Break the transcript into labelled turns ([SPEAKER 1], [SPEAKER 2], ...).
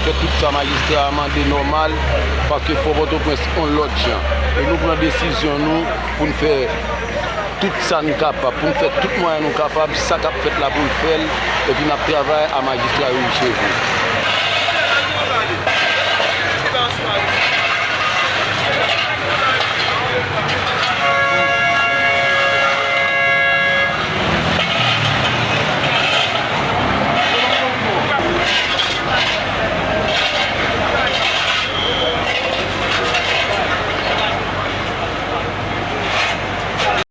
[SPEAKER 1] fait tout ça, magistrat a demandé normal, parce qu'il faut Port-au-Prince on l'autre gens. Et nous prenons décision nous pour nous faire tout ça nous capable, pour nous faire tout moyen nous capable, ça qu'a fait là pour le faire, et puis nous travaillons à magistrat chez vous.